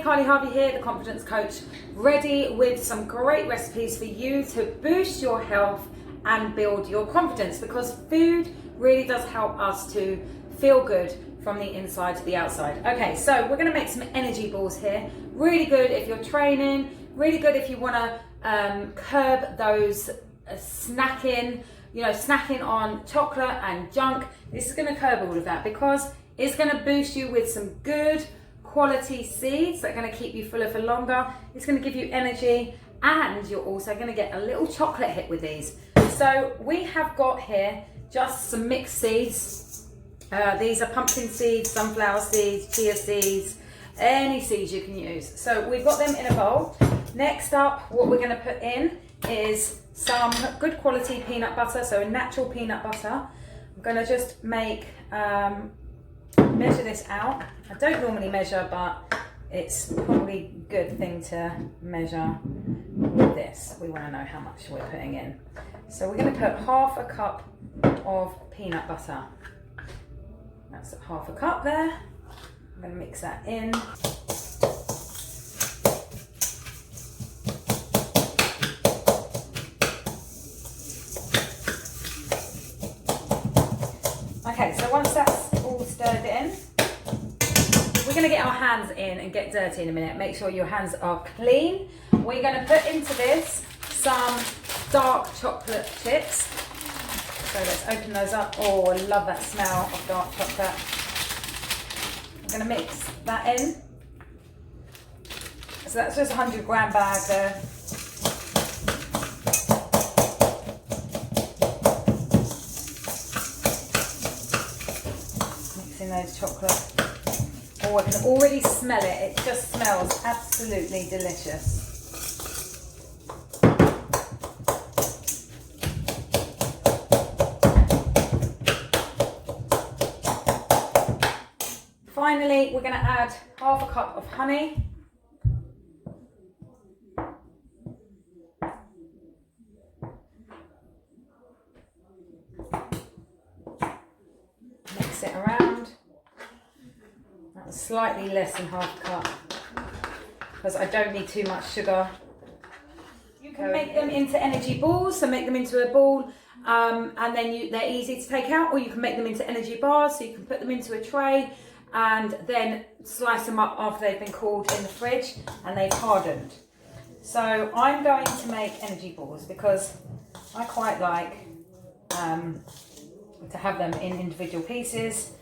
Carly Harvey here, the confidence coach, ready with some great recipes for you to boost your health and build your confidence, because food really does help us to feel good from the inside to the outside. Okay, so we're going to make some energy balls here. Really good if you're training, really good if you want to curb those snacking on chocolate and junk. This is going to curb all of that because it's going to boost you with some good quality seeds that are going to keep you fuller for longer. It's going to give you energy, and you're also going to get a little chocolate hit with these. So we have got here just some mixed seeds. These are pumpkin seeds, sunflower seeds, chia seeds, any seeds you can use. So we've got them in a bowl. Next up, what we're going to put in is some good quality peanut butter, so a natural peanut butter. I'm going to just make measure this out. I don't normally measure, but it's probably a good thing to measure with this. We want to know how much we're putting in. So we're going to put half a cup of peanut butter. That's half a cup there. I'm going to mix that in. Okay, so once that's all stirred in, we're going to get our hands in and get dirty in a minute. Make sure your hands are clean. We're going to put into this some dark chocolate chips. So let's open those up. Oh, I love that smell of dark chocolate. I'm going to mix that in. So that's just a 100-gram bag there. Those chocolate. Oh, I can already smell it. It just smells absolutely delicious. Finally, we're going to add half a cup of honey. Mix it around. Slightly less than half a cup because I don't need too much sugar. You can make them into energy balls, so make them into a ball and then they're easy to take out, or you can make them into energy bars, so you can put them into a tray and then slice them up after they've been cooled in the fridge and they've hardened. So I'm going to make energy balls because I quite like to have them in individual pieces.